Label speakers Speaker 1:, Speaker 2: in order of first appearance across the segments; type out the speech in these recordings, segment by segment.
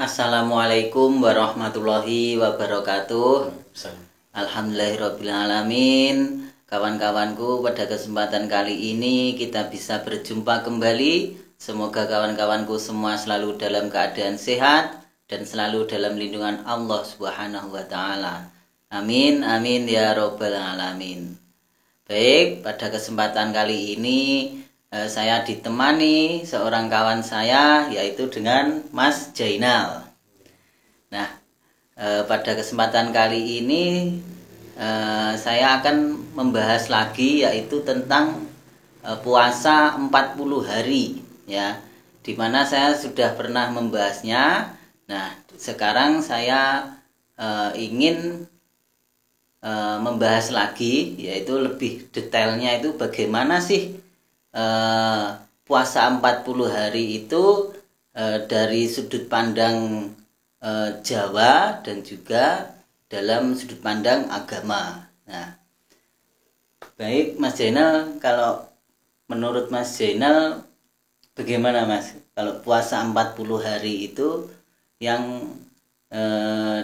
Speaker 1: Assalamualaikum warahmatullahi wabarakatuh. Alhamdulillahirrabbilalamin. Kawan-kawanku, pada kesempatan kali ini kita bisa berjumpa kembali. Semoga kawan-kawanku semua selalu dalam keadaan sehat dan selalu dalam lindungan Allah Subhanahu wa taala. Amin amin ya robbal alamin. Baik, pada kesempatan kali ini saya ditemani seorang kawan saya, yaitu dengan Mas Jainal. Nah, pada kesempatan kali ini saya akan membahas lagi, yaitu tentang puasa 40 hari, ya, dimana saya sudah pernah membahasnya. Nah, sekarang saya ingin membahas lagi, yaitu lebih detailnya itu bagaimana sih puasa 40 hari itu dari sudut pandang Jawa dan juga dalam sudut pandang agama. Nah, baik Mas Jainal, kalau menurut Mas Jainal bagaimana Mas kalau puasa 40 hari itu yang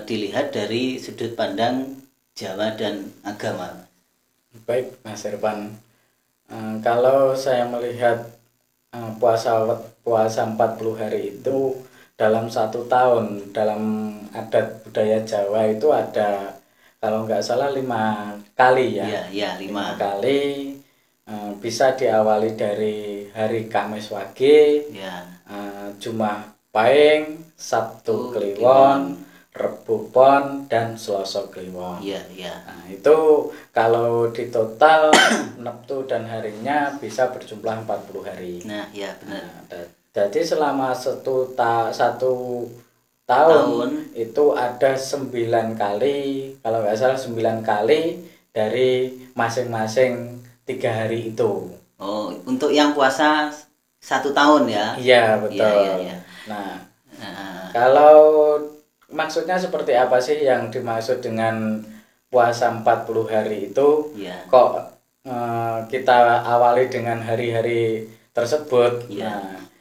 Speaker 1: dilihat dari sudut pandang Jawa dan agama?
Speaker 2: Baik Mas Irfan, kalau saya melihat puasa 40 hari itu dalam satu tahun, dalam adat budaya Jawa itu ada, kalau nggak salah 5 kali ya.
Speaker 1: Iya, 5
Speaker 2: kali. Bisa diawali dari hari Kamis Wage,
Speaker 1: ya.
Speaker 2: Jumat Pahing, Sabtu Kliwon, Rebu Pon, dan Selasa Kliwon.
Speaker 1: Iya.
Speaker 2: Nah, itu kalau di total neptu dan harinya bisa berjumlah 40 hari.
Speaker 1: Nah, ya benar.
Speaker 2: Jadi selama satu tahun itu ada 9 kali, kalau nggak salah 9 kali dari masing-masing 3 hari itu.
Speaker 1: Oh, untuk yang puasa 1 tahun ya?
Speaker 2: Iya, betul.
Speaker 1: Iya.
Speaker 2: Nah, kalau maksudnya seperti apa sih yang dimaksud dengan puasa 40 hari itu?
Speaker 1: Ya.
Speaker 2: Kok kita awali dengan hari-hari tersebut?
Speaker 1: Ya.
Speaker 2: Nah,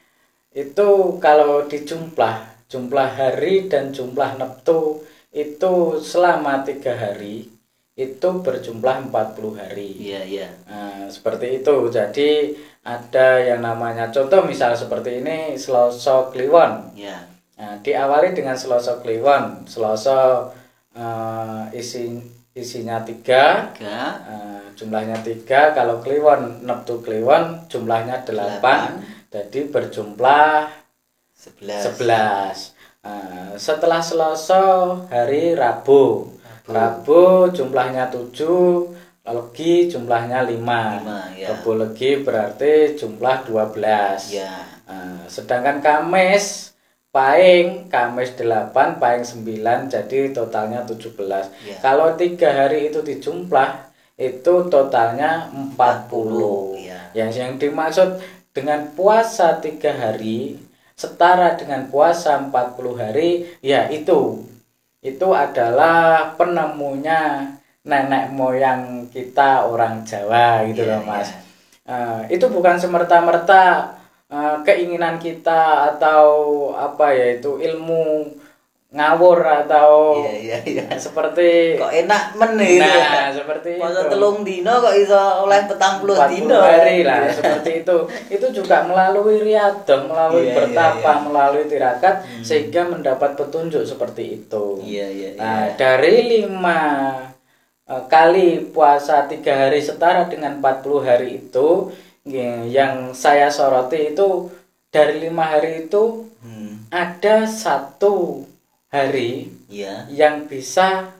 Speaker 2: itu kalau jumlah hari dan jumlah neptu itu selama 3 hari itu berjumlah 40 hari.
Speaker 1: Iya.
Speaker 2: Nah, seperti itu. Jadi ada yang namanya, contoh misal seperti ini, Selasa Kliwon.
Speaker 1: Ya.
Speaker 2: Nah, diawali dengan Selasa Kliwon. Selasa isinya 3. Jumlahnya 3. Kalau Kliwon, neptu Kliwon jumlahnya 8. Jadi berjumlah 11. Setelah Selasa, hari Rabu jumlahnya 7. Legi jumlahnya 5.
Speaker 1: Ya.
Speaker 2: Rabu Legi berarti jumlah 12.
Speaker 1: Ya.
Speaker 2: Sedangkan Kamis Pahing 8, Pahing 9, jadi totalnya 17.
Speaker 1: Ya.
Speaker 2: Kalau 3 hari itu dijumlah, itu totalnya 40.
Speaker 1: Ya.
Speaker 2: Yang dimaksud dengan puasa 3 hari setara dengan puasa 40 hari, ya itu adalah penemunya nenek moyang kita orang Jawa gitu loh Mas. Itu bukan semerta-merta keinginan kita atau apa ya, itu ilmu ngawur atau seperti
Speaker 1: kok enak men
Speaker 2: nah seperti
Speaker 1: masa
Speaker 2: itu.
Speaker 1: telung dino kok iso oleh 40 dino
Speaker 2: hari lah seperti itu juga melalui riadong, melalui bertapa, melalui tirakat sehingga mendapat petunjuk seperti itu. Nah, dari 5 kali puasa 3 hari setara dengan 40 hari itu, yang saya soroti itu dari 5 hari itu ada 1 hari yang bisa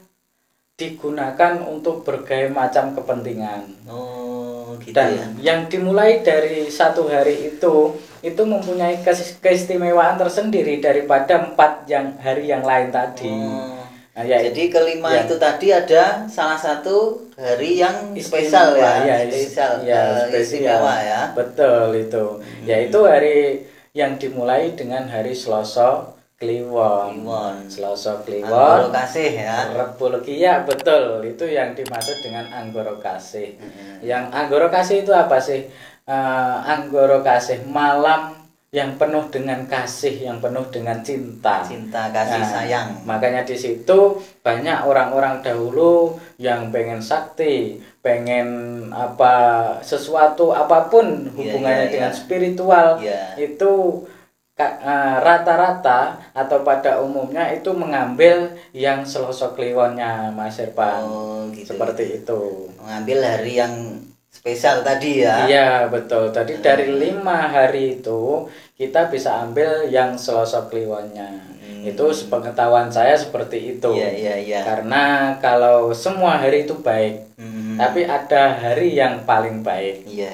Speaker 2: digunakan untuk berbagai macam kepentingan.
Speaker 1: Oh, gitu.
Speaker 2: Dan yang dimulai dari 1 hari itu mempunyai keistimewaan tersendiri daripada 4 hari yang lain tadi.
Speaker 1: Nah, jadi kelima itu tadi ada salah satu hari yang spesial istimewa ya.
Speaker 2: Betul itu. Yaitu hari yang dimulai dengan hari Selasa Kliwon. Selasa Kliwon.
Speaker 1: Anggoro kasih ya.
Speaker 2: Rebu Legi, ya betul. Itu yang dimaksud dengan Anggoro kasih. Yang Anggoro kasih itu apa sih? Anggoro kasih malam yang penuh dengan kasih, yang penuh dengan cinta.
Speaker 1: Cinta, kasih, sayang.
Speaker 2: Makanya di situ banyak orang-orang dahulu yang pengen sakti, pengen sesuatu apapun hubungannya dengan spiritual, itu rata-rata atau pada umumnya itu mengambil yang selosok kliwonnya, Mas Irfan.
Speaker 1: Gitu,
Speaker 2: seperti itu.
Speaker 1: Mengambil hari yang spesial tadi ya.
Speaker 2: Iya betul. Jadi dari 5 hari itu kita bisa ambil yang selosok kliwonnya. Itu sepengetahuan saya seperti itu.
Speaker 1: Iya.
Speaker 2: Karena kalau semua hari itu baik, tapi ada hari yang paling baik.
Speaker 1: Iya.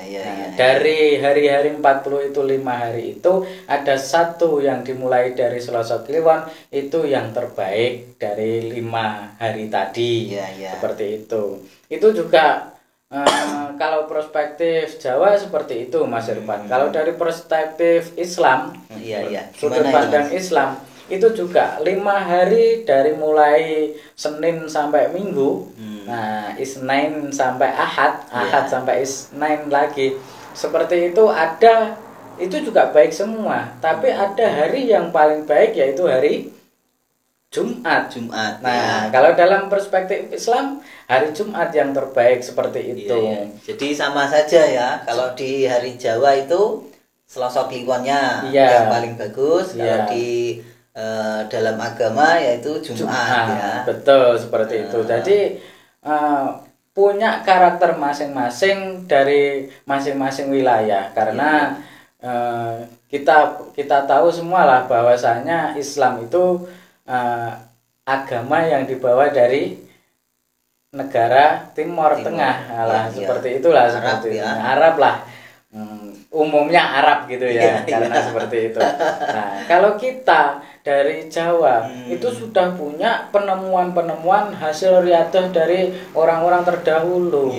Speaker 2: Dari hari-hari 40 itu 5 hari itu ada satu yang dimulai dari selosok kliwon, itu yang terbaik dari 5 hari tadi.
Speaker 1: Iya.
Speaker 2: Seperti itu. Itu juga kalau perspektif Jawa seperti itu, Mas Irfan. Kalau dari perspektif Islam, sudut pandang Islam, itu juga 5 hari dari mulai Senin sampai Minggu. Nah, Isnin sampai Ahad sampai Isnin lagi. Seperti itu ada, itu juga baik semua. Tapi ada hari yang paling baik, yaitu hari Jumat. Nah, kalau dalam perspektif Islam, hari Jumat yang terbaik seperti itu.
Speaker 1: Jadi sama saja ya. Kalau di hari Jawa itu selosok kliwonnya yang paling bagus. Kalau di dalam agama yaitu Jumat. Ya.
Speaker 2: Betul seperti itu. Jadi punya karakter masing-masing dari masing-masing wilayah. Karena kita tahu semua lah bahwasanya Islam itu agama yang dibawa dari negara Timur Tengah, seperti itulah, seperti Arab lah, umumnya Arab gitu ya, karena seperti itu. Nah, kalau kita dari Jawa itu sudah punya penemuan-penemuan hasil riadah dari orang-orang terdahulu.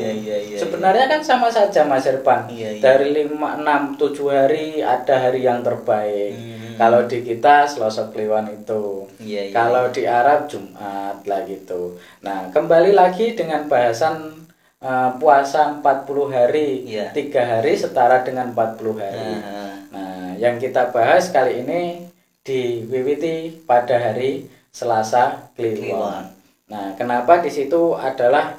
Speaker 2: Sebenarnya kan sama saja, Mas Irfan. Dari 5, 6, 7 hari ada hari yang terbaik. Kalau di kita selosok kliwon itu. Kalau di Arab Jumat lah gitu. Nah, kembali lagi dengan bahasan puasa 40 hari. 3 hari setara dengan 40 hari. Nah, yang kita bahas kali ini diwiwiti pada hari Selasa Kliwon. Nah, kenapa di situ adalah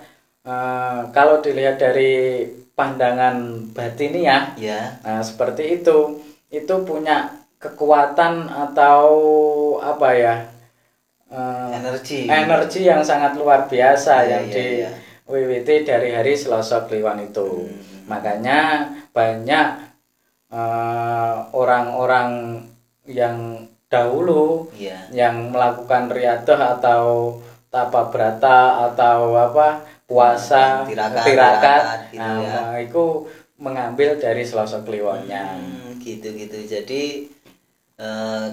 Speaker 2: kalau dilihat dari pandangan batiniah, nah seperti itu punya kekuatan atau energi yang sangat luar biasa yang diwiwiti dari hari Selasa Kliwon itu. Makanya banyak orang-orang yang dahulu yang melakukan riadah atau tapa brata atau puasa tirakat itu mengambil dari selosok kliwonnya.
Speaker 1: Gitu. Jadi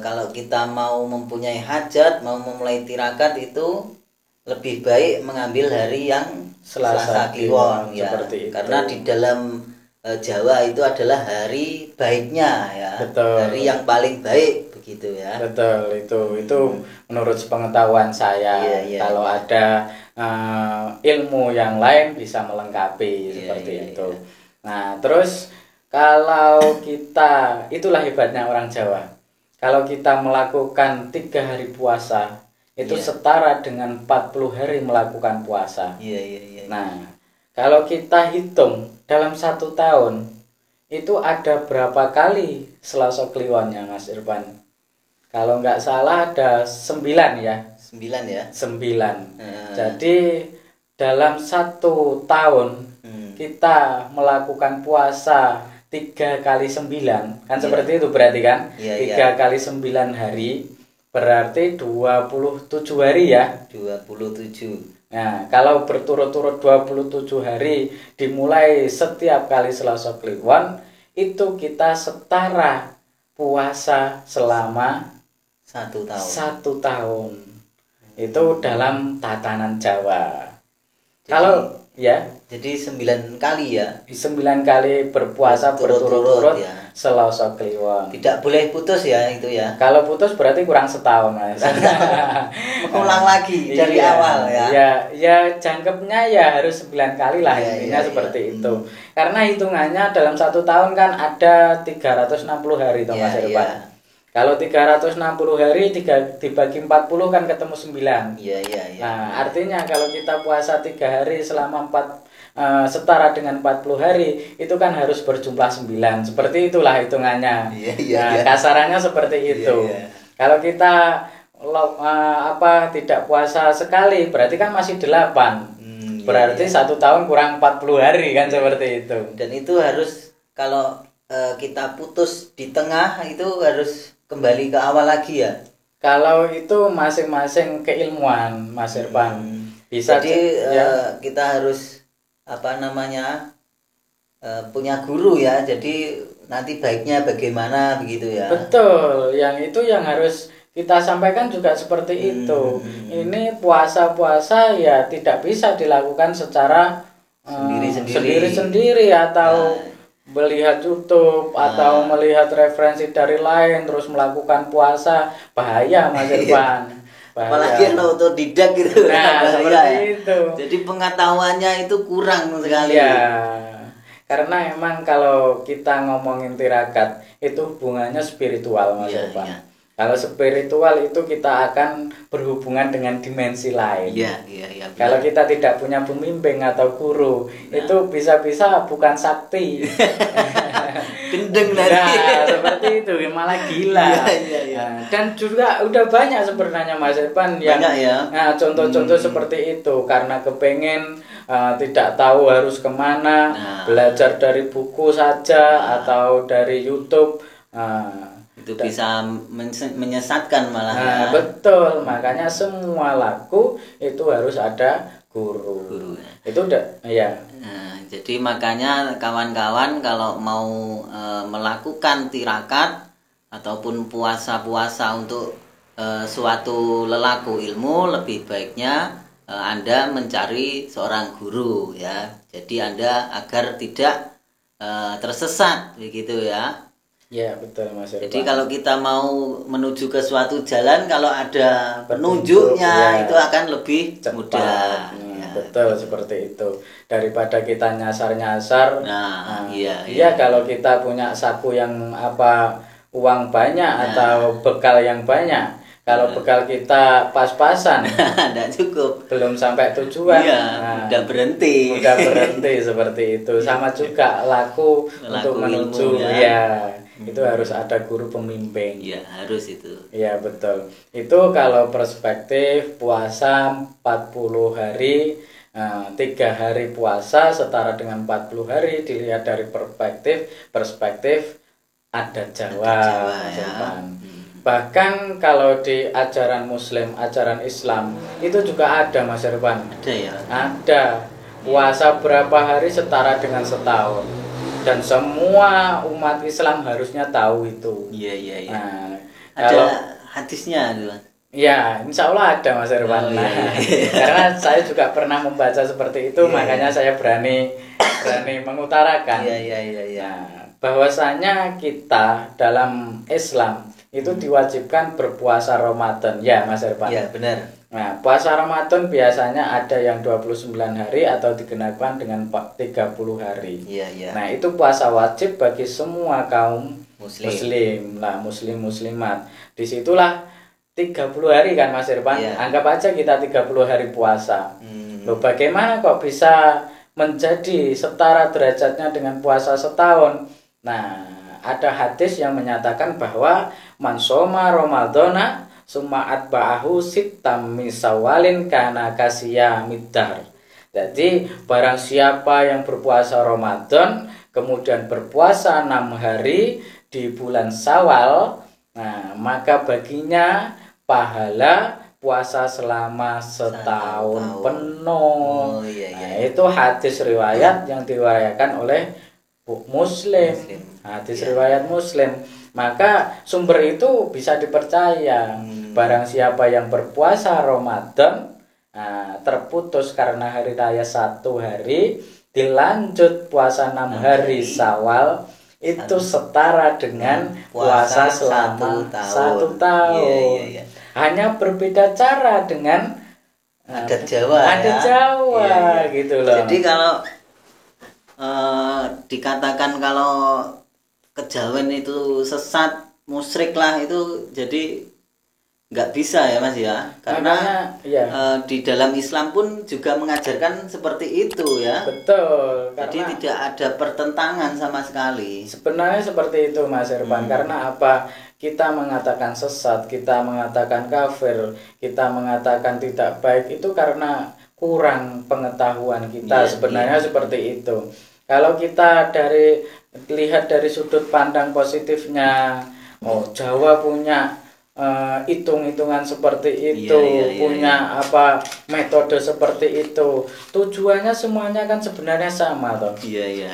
Speaker 1: kalau kita mau mempunyai hajat, mau memulai tirakat itu lebih baik mengambil hari yang Selasa Kliwon ya. Seperti itu. Karena di dalam Jawa itu adalah hari baiknya ya.
Speaker 2: Betul.
Speaker 1: Hari yang paling baik begitu ya.
Speaker 2: Betul, itu menurut sepengetahuan saya. Kalau ada ilmu yang lain bisa melengkapi seperti itu. Nah, terus kalau kita, itulah hebatnya orang Jawa. Kalau kita melakukan 3 hari puasa, itu setara dengan 40 hari melakukan puasa. Nah, kalau kita hitung dalam 1 tahun, itu ada berapa kali Selasa Kliwonnya, Mas Irfan? Kalau nggak salah ada 9 ya.
Speaker 1: 9 ya?
Speaker 2: 9. Jadi dalam 1 tahun kita melakukan puasa 3 kali 9, kan seperti itu berarti kan? 3 kali 9 hari berarti 27 hari ya?
Speaker 1: 27.
Speaker 2: Nah, kalau berturut-turut 27 hari dimulai setiap kali Selasa Kliwon, itu kita setara puasa selama
Speaker 1: 1 tahun.
Speaker 2: 1 tahun. Itu dalam tatanan Jawa. Jadi, Ya.
Speaker 1: Jadi 9 kali ya.
Speaker 2: 9 kali berpuasa berturut-turut
Speaker 1: ya.
Speaker 2: Selasa Kliwon.
Speaker 1: Tidak boleh putus ya itu ya.
Speaker 2: Kalau putus berarti kurang setahun, Mas.
Speaker 1: Mengulang lagi dari awal ya.
Speaker 2: Ya jangkepnya ya harus 9 kali lah intinya seperti itu. Karena hitungannya dalam 1 tahun kan ada 360 hari toh Mas Irfan. Kalau 360 hari dibagi 40 kan ketemu 9.
Speaker 1: Iya.
Speaker 2: Nah, artinya kalau kita puasa 3 hari selama setara dengan 40 hari, itu kan harus berjumlah 9. Seperti itulah hitungannya. Nah, kasarannya seperti itu. Kalau kita tidak puasa sekali, berarti kan masih 8. Berarti 1 tahun kurang 40 hari kan seperti itu.
Speaker 1: Dan itu harus kalau kita putus di tengah itu harus kembali ke awal lagi ya.
Speaker 2: Kalau itu masing-masing keilmuan Mas Irfan. Bisa
Speaker 1: jadi kita harus punya guru ya. Jadi nanti baiknya bagaimana begitu ya.
Speaker 2: Betul, yang harus kita sampaikan juga seperti itu. Ini puasa-puasa ya tidak bisa dilakukan secara sendiri-sendiri atau melihat YouTube atau melihat referensi dari lain terus melakukan puasa, bahaya Mas Irfan.
Speaker 1: Apalagi kalau otodidak gitu.
Speaker 2: Nah, seperti itu.
Speaker 1: Jadi pengetahuannya itu kurang sekali.
Speaker 2: Ya. Karena emang kalau kita ngomongin tirakat itu hubungannya spiritual Mas Irfan. Kalau spiritual itu kita akan berhubungan dengan dimensi lain.
Speaker 1: Iya.
Speaker 2: Kalau kita tidak punya pembimbing atau guru, itu bisa-bisa bukan sakti.
Speaker 1: Gendeng nanti.
Speaker 2: Nah, seperti itu, malah gila.
Speaker 1: Iya.
Speaker 2: Nah, dan juga udah banyak sebenarnya Mas Irfan yang nah, contoh-contoh seperti itu karena kepengen tidak tahu harus kemana, belajar dari buku saja atau dari YouTube.
Speaker 1: Itu bisa menyesatkan malah.
Speaker 2: Nah, betul, makanya semua laku itu harus ada guru. Itu udah
Speaker 1: jadi makanya kawan-kawan kalau mau melakukan tirakat ataupun puasa-puasa untuk suatu lelaku ilmu, lebih baiknya Anda mencari seorang guru ya. Jadi Anda agar tidak tersesat begitu ya.
Speaker 2: Ya betul Mas Irfan.
Speaker 1: Jadi kalau kita mau menuju ke suatu jalan, kalau ada penunjuknya itu akan lebih mudah.
Speaker 2: Betul seperti itu. Daripada kita nyasar-nyasar.
Speaker 1: Iya.
Speaker 2: Kalau kita punya saku yang uang banyak atau bekal yang banyak. Kalau bekal kita pas-pasan,
Speaker 1: tidak cukup,
Speaker 2: belum sampai tujuan,
Speaker 1: udah berhenti
Speaker 2: seperti itu. Sama juga laku untuk menuju, itu harus ada guru pembimbing.
Speaker 1: Ya harus itu.
Speaker 2: Ya betul. Itu kalau perspektif puasa 40 hari, 3 hari puasa setara dengan 40 hari dilihat dari perspektif adat Jawa. Bahkan kalau di ajaran Muslim, ajaran Islam itu juga ada Mas Irfan.
Speaker 1: Ada ya?
Speaker 2: Ada. Puasa berapa hari setara dengan setahun. Dan semua umat Islam harusnya tahu itu.
Speaker 1: Iya.
Speaker 2: Nah,
Speaker 1: ada hadisnya gitu.
Speaker 2: Ya, insya Allah ada Mas Irfan. Karena saya juga pernah membaca seperti itu, makanya saya berani mengutarakan.
Speaker 1: Iya.
Speaker 2: Bahwasanya kita dalam Islam itu diwajibkan berpuasa Ramadan ya Mas Irfan.
Speaker 1: Iya benar.
Speaker 2: Nah puasa Ramadan biasanya ada yang 29 hari atau digenapkan dengan 30 hari.
Speaker 1: Iya.
Speaker 2: Nah itu puasa wajib bagi semua kaum muslim lah, muslimat. Disitulah 30 hari kan Mas Irfan. Anggap aja kita 30 hari puasa. Loh bagaimana kok bisa menjadi setara derajatnya dengan puasa setahun? Nah ada hadis yang menyatakan bahwa man shoma ramadhana summa atba'ahu sittam min syawalin kana kasiyamid dahr. Jadi barang siapa yang berpuasa Ramadan kemudian berpuasa 6 hari di bulan Syawal, nah maka baginya pahala puasa selama setahun penuh. Nah, itu hadis riwayat yang diriwayatkan oleh Muslim. Hadis riwayat Muslim. Maka sumber itu bisa dipercaya. Barang siapa yang berpuasa Ramadan terputus karena hari raya 1 hari, dilanjut puasa 6 hari Syawal, itu setara dengan puasa selama 1 tahun.
Speaker 1: Iya.
Speaker 2: Hanya berbeda cara dengan
Speaker 1: adat Jawa
Speaker 2: adat Jawa gitu loh.
Speaker 1: Jadi kalau dikatakan kalau kejawen itu sesat, musyrik lah, itu jadi nggak bisa ya Mas ya, karena di dalam Islam pun juga mengajarkan seperti itu ya.
Speaker 2: Betul.
Speaker 1: Jadi tidak ada pertentangan sama sekali.
Speaker 2: Sebenarnya seperti itu Mas Irfan. Karena apa? Kita mengatakan sesat, kita mengatakan kafir, kita mengatakan tidak baik, itu karena kurang pengetahuan kita. Sebenarnya seperti itu. Kalau kita lihat dari sudut pandang positifnya, Jawa punya hitung-hitungan seperti itu, punya apa metode seperti itu. Tujuannya semuanya kan sebenarnya sama toh.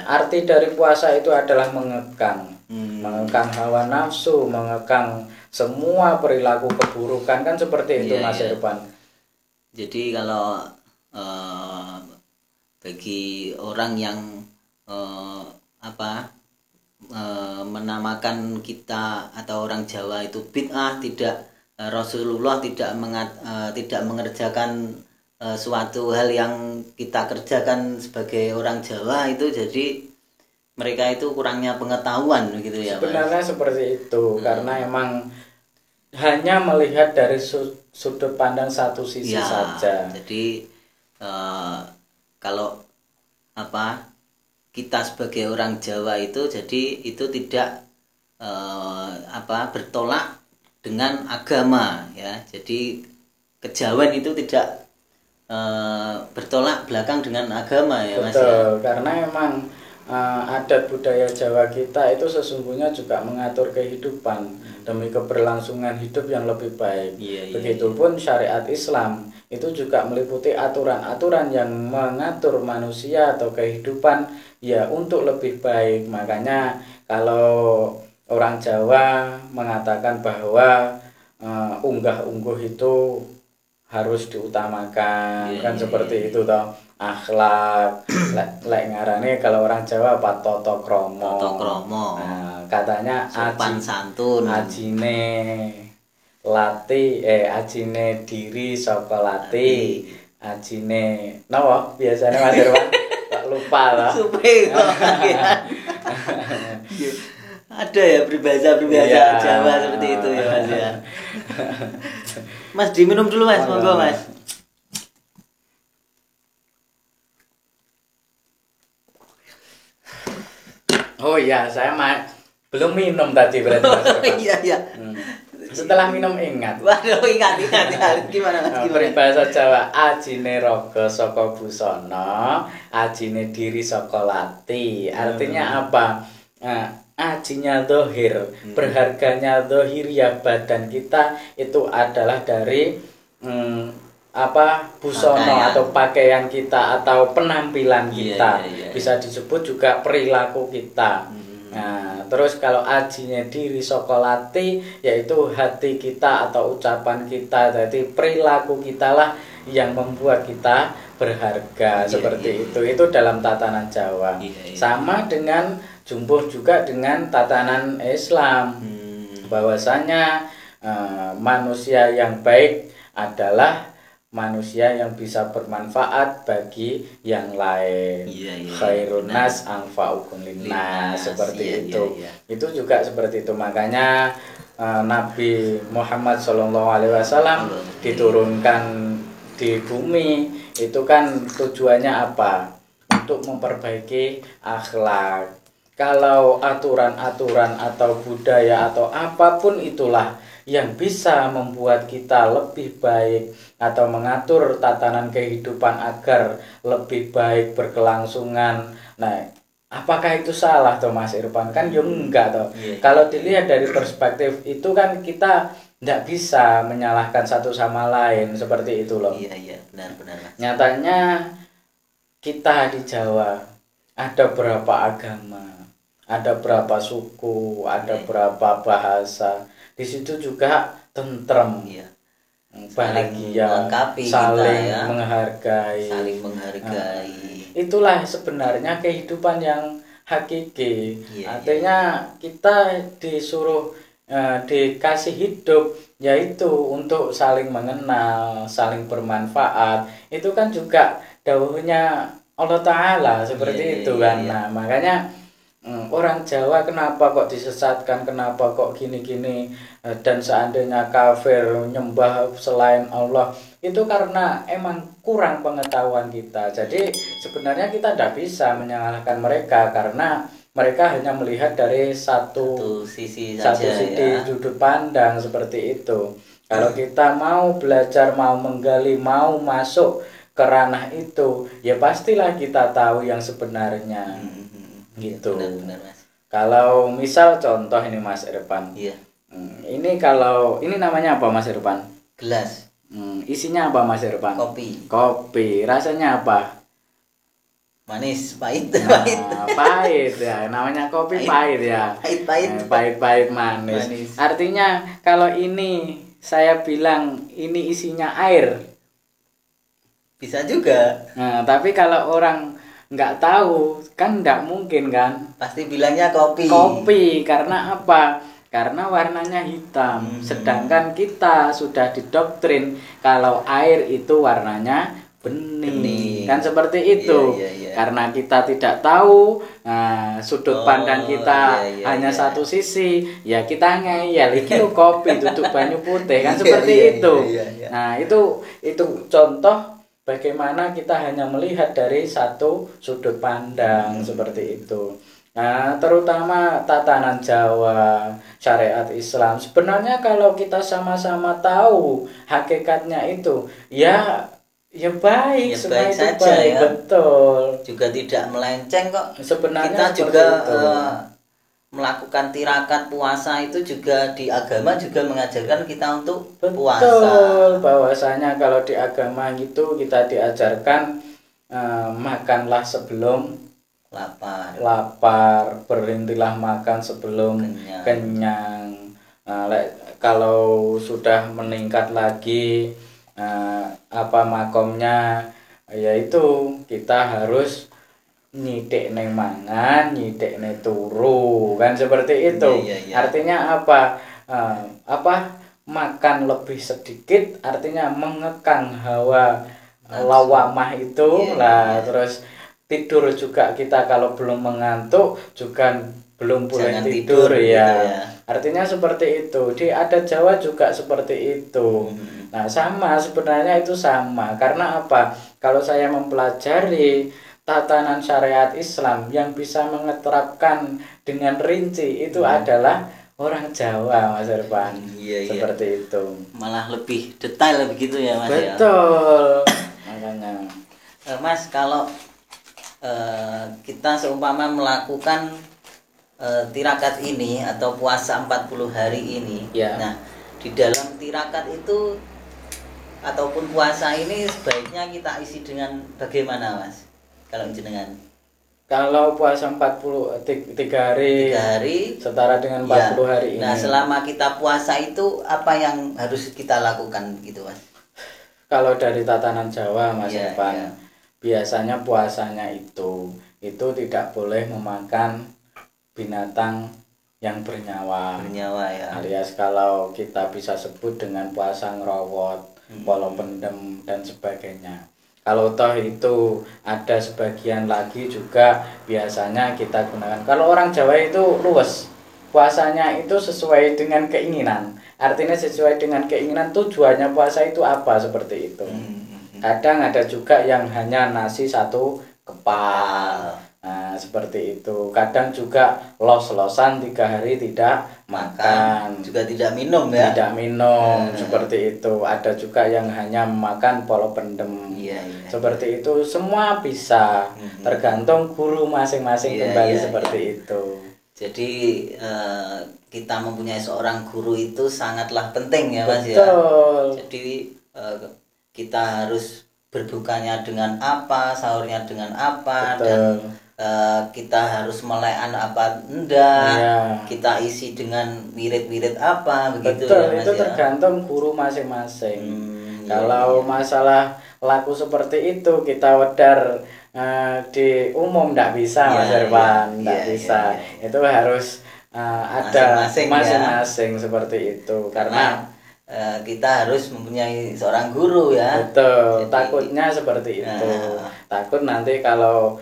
Speaker 2: Arti dari puasa itu adalah mengekang hawa nafsu, mengekang semua perilaku keburukan, kan seperti itu Mas Irfan.
Speaker 1: Jadi kalau bagi orang yang menamakan kita atau orang Jawa itu bid'ah, tidak Rasulullah tidak mengerjakan suatu hal yang kita kerjakan sebagai orang Jawa, itu jadi mereka itu kurangnya pengetahuan gitu ya.
Speaker 2: Sebenarnya Mas, seperti itu. Karena emang hanya melihat dari sudut pandang satu sisi saja.
Speaker 1: Jadi kalau kita sebagai orang Jawa itu jadi itu tidak bertolak dengan agama ya. Jadi kejawen itu tidak bertolak belakang dengan agama ya Mas.
Speaker 2: Betul, karena emang adat budaya Jawa kita itu sesungguhnya juga mengatur kehidupan demi keberlangsungan hidup yang lebih baik. Begitupun syariat Islam itu juga meliputi aturan-aturan yang mengatur manusia atau kehidupan ya untuk lebih baik. Makanya kalau orang Jawa mengatakan bahwa unggah-ungguh itu harus diutamakan, kan seperti itu toh. Akhlak, lek ngarane kalau orang Jawa apa toto kromo. Katanya
Speaker 1: sopan santun.
Speaker 2: Ajine diri saka lati. Ajine napa biasanya Mas Irwan? Tak lupa lah.
Speaker 1: Ada ya berbahasa Jawa seperti itu ya Mas ya. Mas diminum dulu Mas, monggo Mas.
Speaker 2: Oh iya, saya belum minum tadi berarti Mas.
Speaker 1: Iya.
Speaker 2: Setelah minum ingat.
Speaker 1: Waduh, ingat. Gimana Mas?
Speaker 2: Bahasa Jawa, ajine raga saka busana, ajine diri saka lati. Artinya apa? Ajinya zahir, berharganya zahiriah badan kita itu adalah dari busana atau pakaian kita atau penampilan kita. Bisa disebut juga perilaku kita. Nah, terus kalau ajinya diri saka lati, yaitu hati kita atau ucapan kita. Jadi perilaku kita lah yang membuat kita berharga. Seperti itu. Itu dalam tatanan Jawa. Sama dengan jumbuh juga dengan tatanan Islam. Bahwasanya manusia yang baik adalah manusia yang bisa bermanfaat bagi yang lain. Khairun nas anfa'ukum linnas, seperti itu. Itu juga seperti itu. Makanya Nabi Muhammad SAW diturunkan di bumi itu kan tujuannya apa? Untuk memperbaiki akhlak. Kalau aturan-aturan atau budaya atau apapun itulah yang bisa membuat kita lebih baik atau mengatur tatanan kehidupan agar lebih baik berkelangsungan. Nah, apakah itu salah toh Mas Irfan? Kan ya enggak toh. Kalau dilihat dari perspektif itu kan kita tidak bisa menyalahkan satu sama lain, seperti itu loh.
Speaker 1: Benar Mas.
Speaker 2: Nyatanya kita di Jawa ada berapa agama, ada berapa suku, ada berapa bahasa. Di situ juga tentrem. bahagia,
Speaker 1: melengkapi
Speaker 2: saling
Speaker 1: kita, ya.
Speaker 2: menghargai.
Speaker 1: Saling menghargai.
Speaker 2: Itulah sebenarnya kehidupan yang hakiki. Artinya kita disuruh dikasih hidup yaitu untuk saling mengenal, saling bermanfaat. Itu kan juga dawuhnya Allah Ta'ala seperti itu kan. Nah, makanya orang Jawa kenapa kok disesatkan, kenapa kok gini-gini, dan seandainya kafir nyembah selain Allah, itu karena emang kurang pengetahuan kita. Jadi sebenarnya kita tidak bisa menyalahkan mereka karena mereka hanya melihat dari satu sisi sudut pandang seperti itu. Kalau kita mau belajar, mau menggali, mau masuk ke ranah itu, ya pastilah kita tahu yang sebenarnya. Gitu. Benar, Mas. Kalau misal contoh ini Mas Irfan. Iya. Ini kalau ini namanya apa Mas Irfan?
Speaker 1: Gelas.
Speaker 2: Isinya apa Mas Irfan?
Speaker 1: Kopi.
Speaker 2: Kopi. Rasanya apa?
Speaker 1: Manis, pahit.
Speaker 2: Pahit ya. Namanya kopi pahit ya. Pahit manis. Artinya kalau ini saya bilang ini isinya air.
Speaker 1: Bisa juga.
Speaker 2: Nah, tapi kalau orang nggak tahu kan nggak mungkin kan,
Speaker 1: pasti bilangnya kopi
Speaker 2: karena apa? Karena warnanya hitam. Sedangkan kita sudah didoktrin kalau air itu warnanya bening. Kan seperti itu. Karena kita tidak tahu, sudut pandang kita hanya satu sisi, ya kita ngeyel iki kopi duduk banyu putih kan seperti itu. Nah, itu contoh bagaimana kita hanya melihat dari satu sudut pandang seperti itu. Nah, terutama tatanan Jawa, syariat Islam. Sebenarnya kalau kita sama-sama tahu hakikatnya itu, ya baik, semua itu
Speaker 1: saja,
Speaker 2: baik,
Speaker 1: ya.
Speaker 2: Betul.
Speaker 1: Juga tidak melenceng kok.
Speaker 2: Sebenarnya
Speaker 1: kita juga melakukan tirakat puasa itu juga di agama juga mengajarkan kita untuk puasa.
Speaker 2: Betul, bahwasanya kalau di agama gitu kita diajarkan makanlah sebelum lapar, berhentilah makan sebelum kenyang. Kalau sudah meningkat lagi makomnya, yaitu kita harus nyidik neng mangan, nyidik neng turu, kan seperti itu. Artinya apa? Makan lebih sedikit, artinya mengekang hawa lawamah itu. Terus tidur juga kita kalau belum mengantuk juga belum boleh tidur ya. Artinya seperti itu. Di adat Jawa juga seperti itu. Nah, sama sebenarnya itu sama. Karena apa? Kalau saya mempelajari tatanan syariat Islam yang bisa mengeterapkan dengan rinci itu adalah orang Jawa, Mas Irfan. Seperti itu.
Speaker 1: Malah lebih detail begitu ya, Mas.
Speaker 2: Betul. Makanya
Speaker 1: Mas, kalau kita seumpama melakukan tirakat ini atau puasa 40 hari ini. Nah, di dalam tirakat itu ataupun puasa ini sebaiknya kita isi dengan bagaimana, Mas?
Speaker 2: Kalau puasa 3 hari setara dengan 40 hari ini.
Speaker 1: Nah, selama kita puasa itu apa yang harus kita lakukan gitu, Mas?
Speaker 2: Kalau dari tatanan Jawa, Mas Irfan, biasanya puasanya itu tidak boleh memakan binatang yang bernyawa ya. Alias kalau kita bisa sebut dengan puasa ngerowot, polo pendem dan sebagainya. Kalau toh itu ada sebagian lagi juga biasanya kita gunakan. Kalau orang Jawa itu luwes, puasanya itu sesuai dengan keinginan. Artinya sesuai dengan keinginan, tujuannya puasa itu apa, seperti itu. Kadang ada juga yang hanya nasi 1 kepal. Nah, seperti itu. Kadang juga los-losan 3 hari tidak makan,
Speaker 1: juga tidak minum ya.
Speaker 2: Tidak minum, seperti itu. Ada juga yang hanya makan polo pendem. Seperti itu, semua bisa. Tergantung guru masing-masing kembali seperti itu.
Speaker 1: Jadi kita mempunyai seorang guru itu sangatlah penting ya, Mas.
Speaker 2: Betul.
Speaker 1: Jadi kita harus berbukanya dengan apa, sahurnya dengan apa. Betul. Dan kita harus melekan apa enggak,
Speaker 2: ya.
Speaker 1: kita isi dengan wirid-wirid apa begitu.
Speaker 2: Betul,
Speaker 1: ya, Mas,
Speaker 2: itu
Speaker 1: ya?
Speaker 2: tergantung guru masing-masing. Kalau masalah laku seperti itu kita wedar di umum ndak bisa, Mas Irwan, ndak bisa. Itu harus ada masing-masing seperti itu, karena
Speaker 1: kita harus mempunyai seorang guru ya.
Speaker 2: Betul. Jadi, takutnya seperti itu. Takut nanti kalau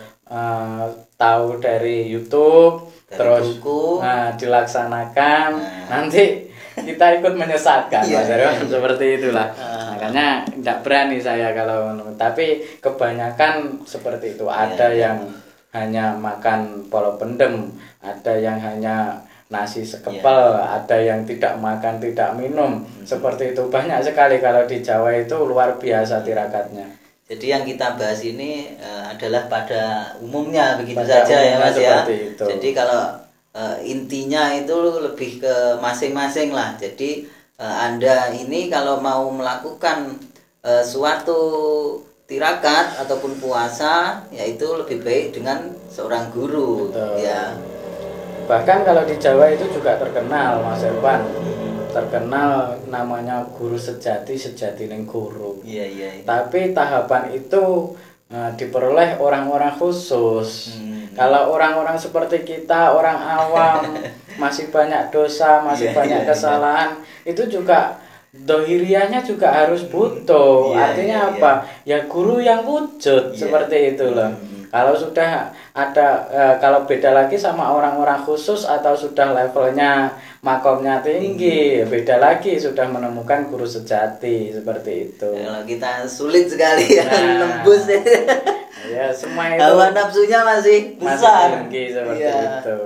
Speaker 2: tahu dari YouTube dari terus buku, dilaksanakan nanti kita ikut menyesatkan, Mas Irwan, seperti itulah. Makanya tidak berani saya kalau, tapi kebanyakan seperti itu. Ada yang hanya makan polo pendem, ada yang hanya nasi sekepel, ada yang tidak makan tidak minum, seperti itu. Banyak sekali kalau di Jawa itu luar biasa tirakatnya.
Speaker 1: Jadi yang kita bahas ini adalah pada umumnya begitu saja ya, Mas ya.
Speaker 2: Itu.
Speaker 1: Jadi kalau intinya itu lebih ke masing-masing lah. Jadi Anda ini kalau mau melakukan suatu tirakat ataupun puasa, yaitu lebih baik dengan seorang guru. Betul. Ya.
Speaker 2: Bahkan kalau di Jawa itu juga terkenal, Mas Irwan, terkenal namanya guru sejati ning guru.
Speaker 1: Iya.
Speaker 2: Tapi tahapan itu diperoleh orang-orang khusus. Kalau orang-orang seperti kita, orang awam, masih banyak dosa, masih banyak kesalahan, itu juga dohirianya juga harus butuh. Artinya apa? Ya guru yang wujud seperti itu loh. Kalau sudah ada kalau beda lagi sama orang-orang khusus atau sudah levelnya makomnya tinggi, beda lagi sudah menemukan guru sejati seperti itu.
Speaker 1: Kalau kita sulit sekali ya nembus
Speaker 2: ya semua itu
Speaker 1: hawa nafsunya masih besar
Speaker 2: tinggi seperti itu.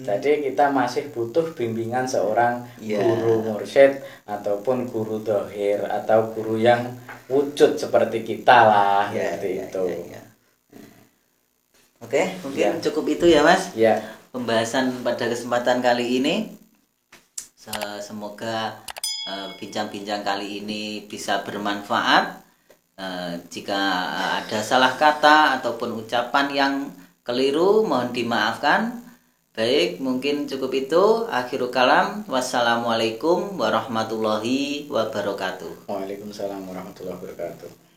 Speaker 2: Jadi kita masih butuh bimbingan seorang guru mursyid ataupun guru dohir atau guru yang wujud seperti kita lah, seperti itu.
Speaker 1: Oke, mungkin cukup itu ya, Mas.
Speaker 2: Ya.
Speaker 1: Pembahasan pada kesempatan kali ini. Semoga bincang-bincang kali ini bisa bermanfaat. Jika ada salah kata ataupun ucapan yang keliru, mohon dimaafkan. Baik, mungkin cukup itu. Akhirul kalam. Wassalamualaikum warahmatullahi wabarakatuh.
Speaker 2: Waalaikumsalam warahmatullahi wabarakatuh.